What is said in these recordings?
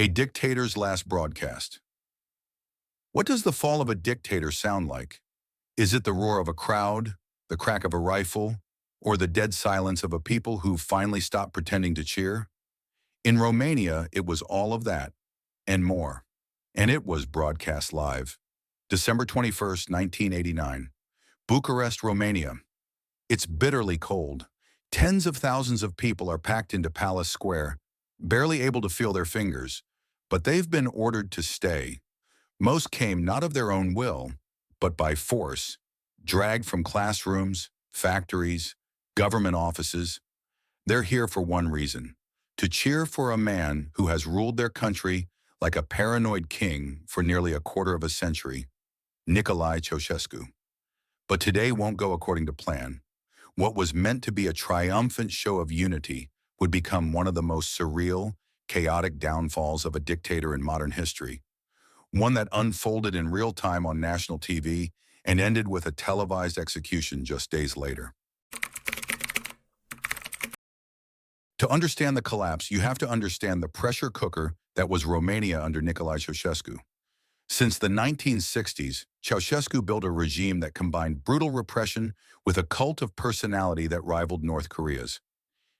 A dictator's last broadcast. What does the fall of a dictator sound like? Is it the roar of a crowd, the crack of a rifle, or the dead silence of a people who finally stopped pretending to cheer? In Romania, it was all of that and more. And it was broadcast live. December 21st, 1989. Bucharest, Romania. It's bitterly cold. Tens of thousands of people are packed into Palace Square, barely able to feel their fingers, but they've been ordered to stay. Most came not of their own will, but by force, dragged from classrooms, factories, government offices. They're here for one reason: to cheer for a man who has ruled their country like a paranoid king for nearly a quarter of a century, Nicolae Ceausescu. But today won't go according to plan. What was meant to be a triumphant show of unity would become one of the most surreal, chaotic downfalls of a dictator in modern history, one that unfolded in real time on national TV and ended with a televised execution just days later. To understand the collapse, you have to understand the pressure cooker that was Romania under Nicolae Ceausescu. Since the 1960s, Ceausescu built a regime that combined brutal repression with a cult of personality that rivaled North Korea's.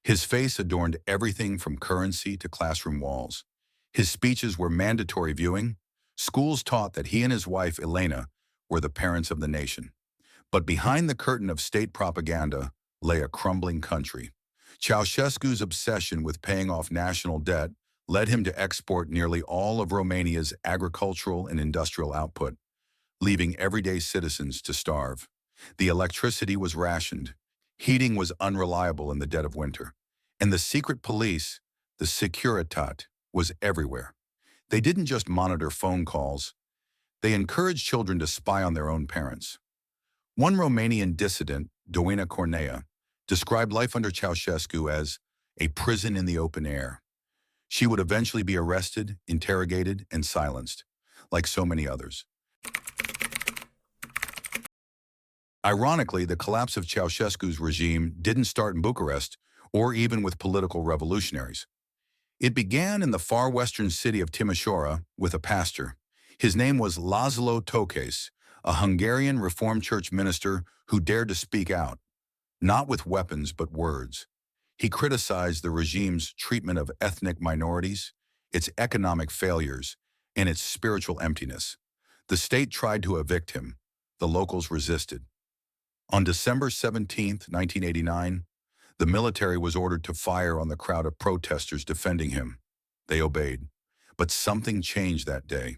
His face adorned everything from currency to classroom walls. His speeches were mandatory viewing. Schools taught that he and his wife, Elena, were the parents of the nation. But behind the curtain of state propaganda lay a crumbling country. Ceausescu's obsession with paying off national debt led him to export nearly all of Romania's agricultural and industrial output, leaving everyday citizens to starve. The electricity was rationed, heating was unreliable in the dead of winter, and the secret police, the Securitate, was everywhere. They didn't just monitor phone calls, they encouraged children to spy on their own parents. One Romanian dissident, Doina Cornea, described life under Ceausescu as a prison in the open air. She would eventually be arrested, interrogated, and silenced, like so many others. Ironically, the collapse of Ceausescu's regime didn't start in Bucharest or even with political revolutionaries. It began in the far western city of Timișoara with a pastor. His name was Laszlo Tokes, a Hungarian Reformed Church minister who dared to speak out, not with weapons but words. He criticized the regime's treatment of ethnic minorities, its economic failures, and its spiritual emptiness. The state tried to evict him. The locals resisted. On December 17, 1989, the military was ordered to fire on the crowd of protesters defending him. They obeyed. But something changed that day.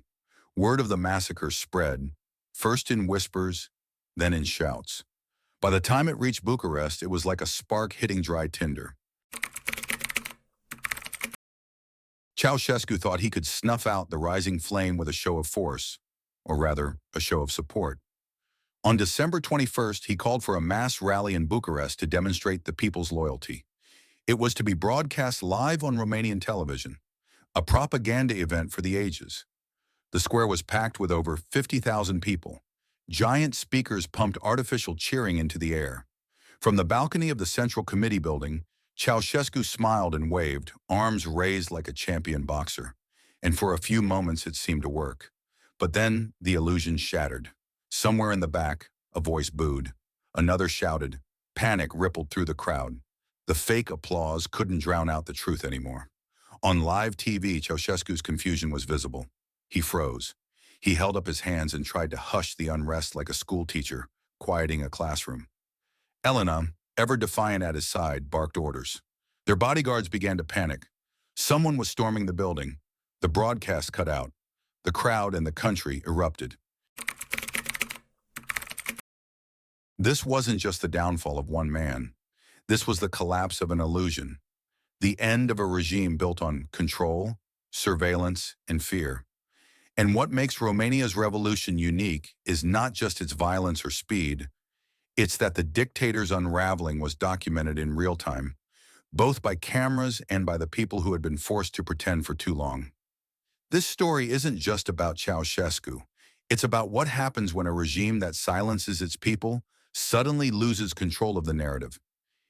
Word of the massacre spread, first in whispers, then in shouts. By the time it reached Bucharest, it was like a spark hitting dry tinder. Ceausescu thought he could snuff out the rising flame with a show of force, or rather, a show of support. On December 21st, he called for a mass rally in Bucharest to demonstrate the people's loyalty. It was to be broadcast live on Romanian television, a propaganda event for the ages. The square was packed with over 50,000 people. Giant speakers pumped artificial cheering into the air. From the balcony of the Central Committee building, Ceausescu smiled and waved, arms raised like a champion boxer. And for a few moments it seemed to work. But then the illusion shattered. Somewhere in the back, a voice booed. Another shouted. Panic rippled through the crowd. The fake applause couldn't drown out the truth anymore. On live TV, Ceausescu's confusion was visible. He froze. He held up his hands and tried to hush the unrest like a schoolteacher, quieting a classroom. Elena, ever defiant at his side, barked orders. Their bodyguards began to panic. Someone was storming the building. The broadcast cut out. The crowd and the country erupted. This wasn't just the downfall of one man. This was the collapse of an illusion. The end of a regime built on control, surveillance, and fear. And what makes Romania's revolution unique is not just its violence or speed, it's that the dictator's unraveling was documented in real time, both by cameras and by the people who had been forced to pretend for too long. This story isn't just about Ceausescu. It's about what happens when a regime that silences its people suddenly loses control of the narrative.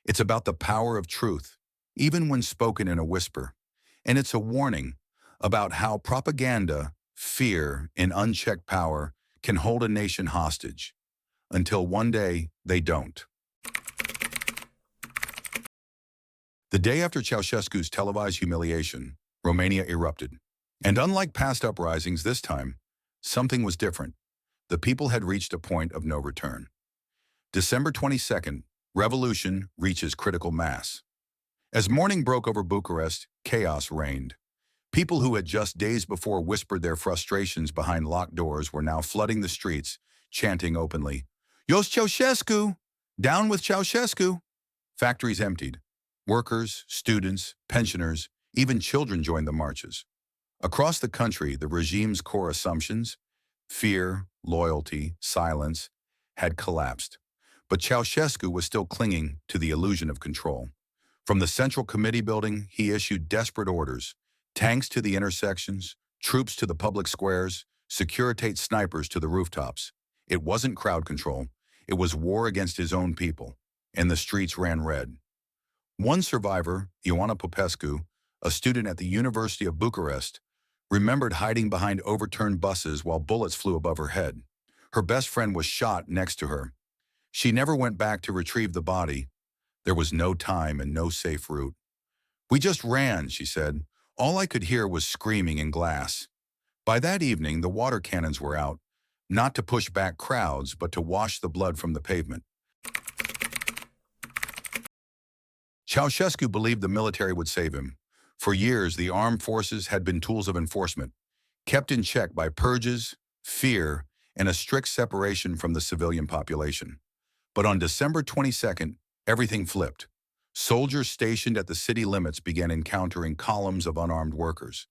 It's about the power of truth, even when spoken in a whisper. And it's a warning, about how propaganda, fear, and unchecked power can hold a nation hostage until one day they don't. The day after Ceausescu's televised humiliation, Romania erupted. And unlike past uprisings this time, something was different. The people had reached a point of no return. December 22nd, revolution reaches critical mass. As morning broke over Bucharest, chaos reigned. People who had just days before whispered their frustrations behind locked doors were now flooding the streets, chanting openly, "Jos Ceausescu! Down with Ceausescu!" Factories emptied. Workers, students, pensioners, even children joined the marches. Across the country, the regime's core assumptions, fear, loyalty, silence, had collapsed. But Ceausescu was still clinging to the illusion of control. From the Central Committee building, he issued desperate orders: tanks to the intersections, troops to the public squares, Securitate snipers to the rooftops. It wasn't crowd control. It was war against his own people, and the streets ran red. One survivor, Ioana Popescu, a student at the University of Bucharest, remembered hiding behind overturned buses while bullets flew above her head. Her best friend was shot next to her. She never went back to retrieve the body. There was no time and no safe route. "We just ran," she said. "All I could hear was screaming and glass." By that evening, the water cannons were out, not to push back crowds, but to wash the blood from the pavement. Ceausescu believed the military would save him. For years, the armed forces had been tools of enforcement, kept in check by purges, fear, and a strict separation from the civilian population. But on December 22nd, everything flipped. Soldiers stationed at the city limits began encountering columns of unarmed workers.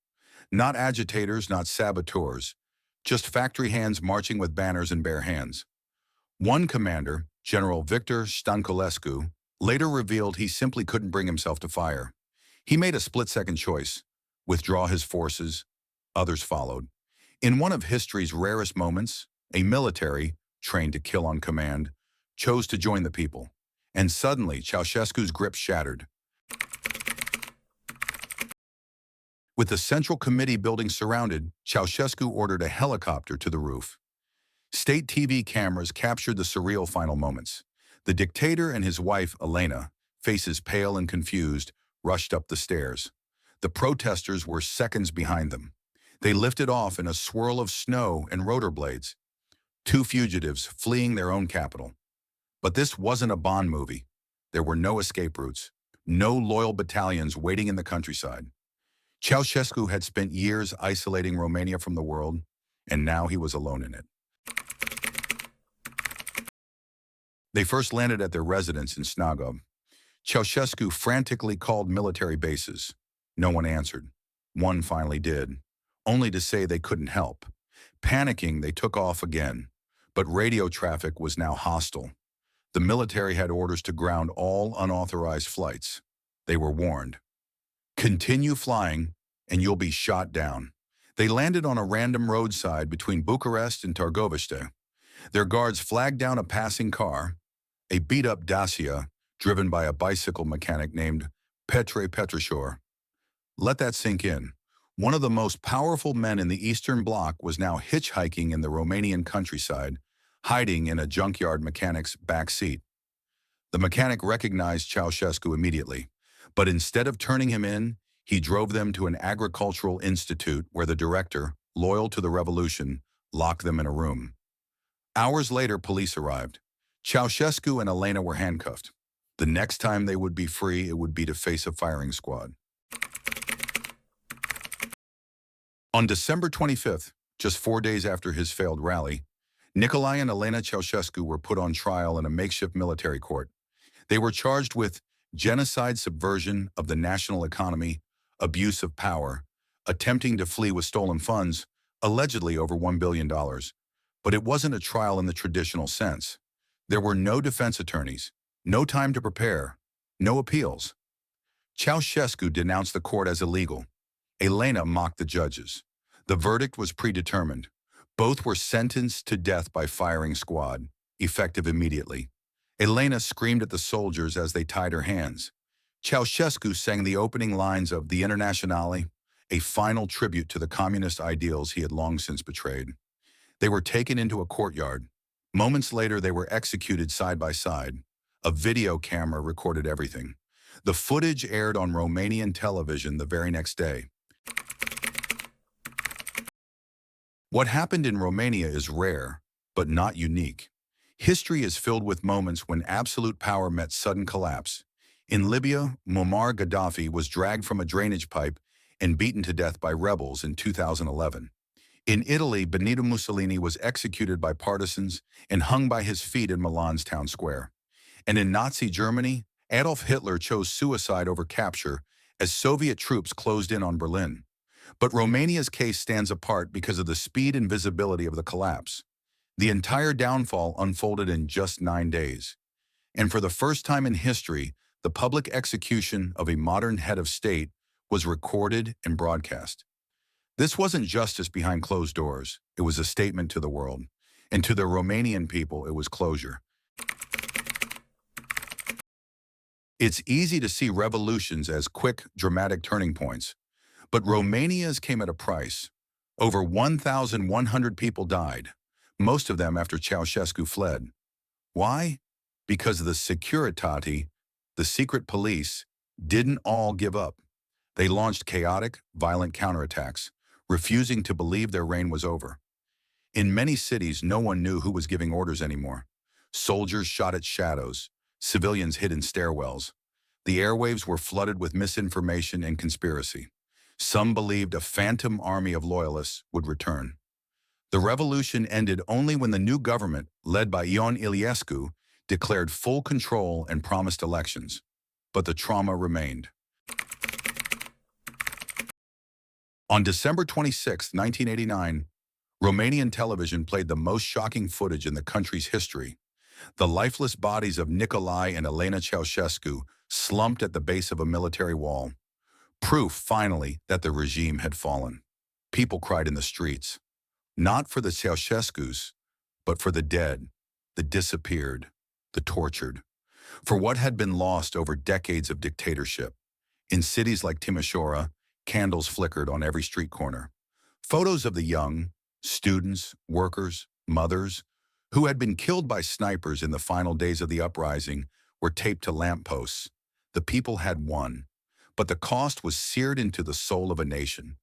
Not agitators, not saboteurs, just factory hands marching with banners in bare hands. One commander, General Victor Stanculescu, later revealed he simply couldn't bring himself to fire. He made a split-second choice: withdraw his forces. Others followed. In one of history's rarest moments, a military, trained to kill on command, chose to join the people. And suddenly, Ceausescu's grip shattered. With the Central Committee building surrounded, Ceausescu ordered a helicopter to the roof. State TV cameras captured the surreal final moments. The dictator and his wife, Elena, faces pale and confused, rushed up the stairs. The protesters were seconds behind them. They lifted off in a swirl of snow and rotor blades. Two fugitives fleeing their own capital. But this wasn't a Bond movie. There were no escape routes, no loyal battalions waiting in the countryside. Ceausescu had spent years isolating Romania from the world, and now he was alone in it. They first landed at their residence in Snagob. Ceausescu frantically called military bases. No one answered. One finally did, only to say they couldn't help. Panicking, they took off again, but radio traffic was now hostile. The military had orders to ground all unauthorized flights. They were warned. "Continue flying, and you'll be shot down." They landed on a random roadside between Bucharest and Târgoviște. Their guards flagged down a passing car, a beat-up Dacia driven by a bicycle mechanic named Petre Petrășor. Let that sink in. One of the most powerful men in the Eastern Bloc was now hitchhiking in the Romanian countryside, hiding in a junkyard mechanic's back seat. The mechanic recognized Ceausescu immediately, but instead of turning him in, he drove them to an agricultural institute where the director, loyal to the revolution, locked them in a room. Hours later, police arrived. Ceausescu and Elena were handcuffed. The next time they would be free, it would be to face a firing squad. On December 25th, just 4 days after his failed rally, Nicolae and Elena Ceausescu were put on trial in a makeshift military court. They were charged with genocide, subversion of the national economy, abuse of power, attempting to flee with stolen funds, allegedly over $1 billion. But it wasn't a trial in the traditional sense. There were no defense attorneys, no time to prepare, no appeals. Ceausescu denounced the court as illegal. Elena mocked the judges. The verdict was predetermined. Both were sentenced to death by firing squad, effective immediately. Elena screamed at the soldiers as they tied her hands. Ceausescu sang the opening lines of the Internationale, a final tribute to the communist ideals he had long since betrayed. They were taken into a courtyard. Moments later, they were executed side by side. A video camera recorded everything. The footage aired on Romanian television the very next day. What happened in Romania is rare, but not unique. History is filled with moments when absolute power met sudden collapse. In Libya, Muammar Gaddafi was dragged from a drainage pipe and beaten to death by rebels in 2011. In Italy, Benito Mussolini was executed by partisans and hung by his feet in Milan's town square. And in Nazi Germany, Adolf Hitler chose suicide over capture as Soviet troops closed in on Berlin. But Romania's case stands apart because of the speed and visibility of the collapse. The entire downfall unfolded in just 9 days. And for the first time in history, the public execution of a modern head of state was recorded and broadcast. This wasn't justice behind closed doors. It was a statement to the world. And to the Romanian people, it was closure. It's easy to see revolutions as quick, dramatic turning points. But Romania's came at a price. Over 1,100 people died, most of them after Ceausescu fled. Why? Because the Securitate, the secret police, didn't all give up. They launched chaotic, violent counterattacks, refusing to believe their reign was over. In many cities, no one knew who was giving orders anymore. Soldiers shot at shadows, civilians hid in stairwells. The airwaves were flooded with misinformation and conspiracy. Some believed a phantom army of loyalists would return. The revolution ended only when the new government, led by Ion Iliescu, declared full control and promised elections. But the trauma remained. On December 26, 1989, Romanian television played the most shocking footage in the country's history. The lifeless bodies of Nicolae and Elena Ceausescu slumped at the base of a military wall. Proof, finally, that the regime had fallen. People cried in the streets, not for the Ceausescus, but for the dead, the disappeared, the tortured, for what had been lost over decades of dictatorship. In cities like Timișoara, candles flickered on every street corner. Photos of the young, students, workers, mothers, who had been killed by snipers in the final days of the uprising were taped to lampposts. The people had won, but the cost was seared into the soul of a nation.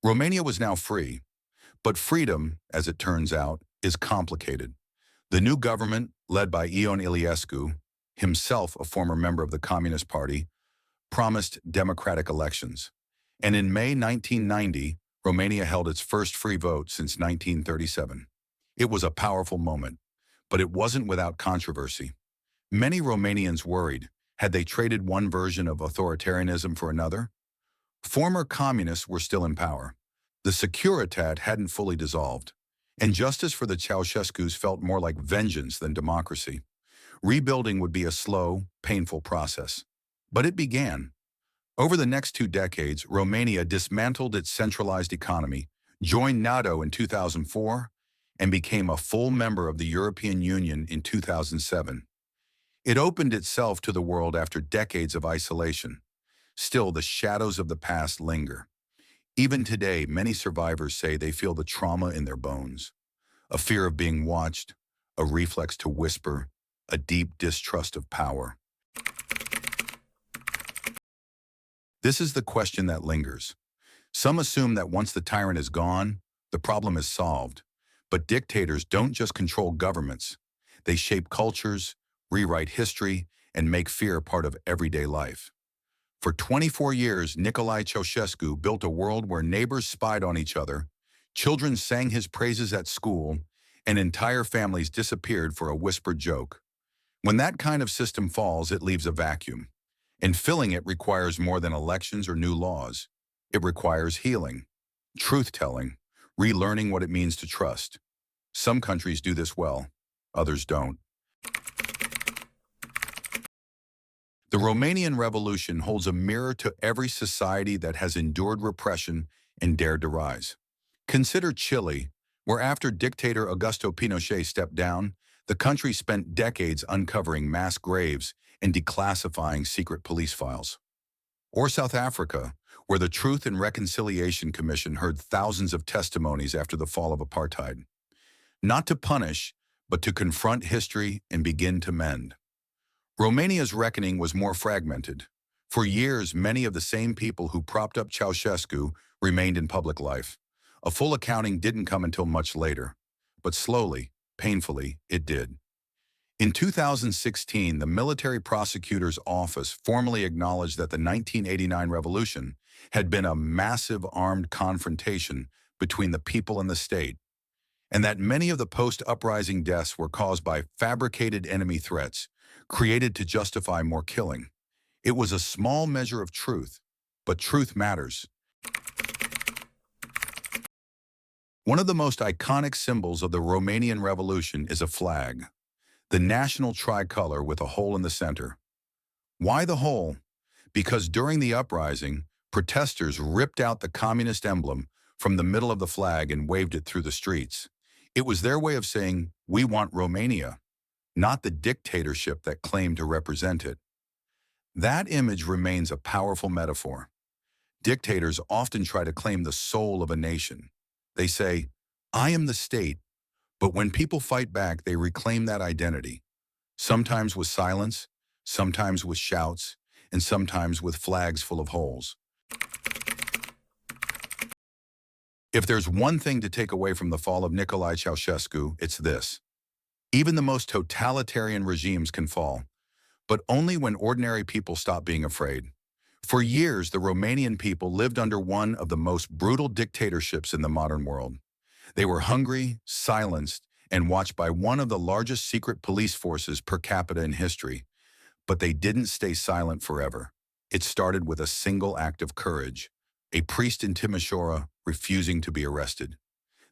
Romania was now free, but freedom, as it turns out, is complicated. The new government, led by Ion Iliescu, himself a former member of the Communist Party, promised democratic elections. And in May 1990, Romania held its first free vote since 1937. It was a powerful moment, but it wasn't without controversy. Many Romanians worried, had they traded one version of authoritarianism for another? Former communists were still in power. The Securitate hadn't fully dissolved, and justice for the Ceausescus felt more like vengeance than democracy. Rebuilding would be a slow, painful process. But it began. Over the next 2 decades, Romania dismantled its centralized economy, joined NATO in 2004, and became a full member of the European Union in 2007. It opened itself to the world after decades of isolation. Still, the shadows of the past linger. Even today, many survivors say they feel the trauma in their bones. A fear of being watched, a reflex to whisper, a deep distrust of power. This is the question that lingers. Some assume that once the tyrant is gone, the problem is solved. But dictators don't just control governments. They shape cultures, rewrite history, and make fear part of everyday life. For 24 years, Nicolae Ceausescu built a world where neighbors spied on each other, children sang his praises at school, and entire families disappeared for a whispered joke. When that kind of system falls, it leaves a vacuum. And filling it requires more than elections or new laws. It requires healing, truth-telling, relearning what it means to trust. Some countries do this well, others don't. The Romanian Revolution holds a mirror to every society that has endured repression and dared to rise. Consider Chile, where after dictator Augusto Pinochet stepped down, the country spent decades uncovering mass graves and declassifying secret police files. Or South Africa, where the Truth and Reconciliation Commission heard thousands of testimonies after the fall of apartheid. Not to punish, but to confront history and begin to mend. Romania's reckoning was more fragmented. For years, many of the same people who propped up Ceausescu remained in public life. A full accounting didn't come until much later, but slowly, painfully, it did. In 2016, the Military Prosecutor's Office formally acknowledged that the 1989 revolution had been a massive armed confrontation between the people and the state, and that many of the post-uprising deaths were caused by fabricated enemy threats, created to justify more killing. It was a small measure of truth, but truth matters. One of the most iconic symbols of the Romanian Revolution is a flag, the national tricolor with a hole in the center. Why the hole? Because during the uprising, protesters ripped out the communist emblem from the middle of the flag and waved it through the streets. It was their way of saying, "We want Romania," not the dictatorship that claimed to represent it. That image remains a powerful metaphor. Dictators often try to claim the soul of a nation. They say, "I am the state," but when people fight back, they reclaim that identity, sometimes with silence, sometimes with shouts, and sometimes with flags full of holes. If there's one thing to take away from the fall of Nicolae Ceausescu, it's this. Even the most totalitarian regimes can fall, but only when ordinary people stop being afraid. For years, the Romanian people lived under one of the most brutal dictatorships in the modern world. They were hungry, silenced, and watched by one of the largest secret police forces per capita in history. But they didn't stay silent forever. It started with a single act of courage, a priest in Timișoara refusing to be arrested,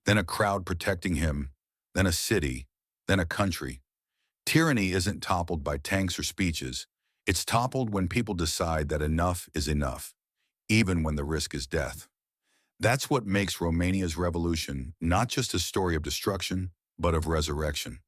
then a crowd protecting him, then a city, then a country. Tyranny isn't toppled by tanks or speeches. It's toppled when people decide that enough is enough, even when the risk is death. That's what makes Romania's revolution not just a story of destruction, but of resurrection.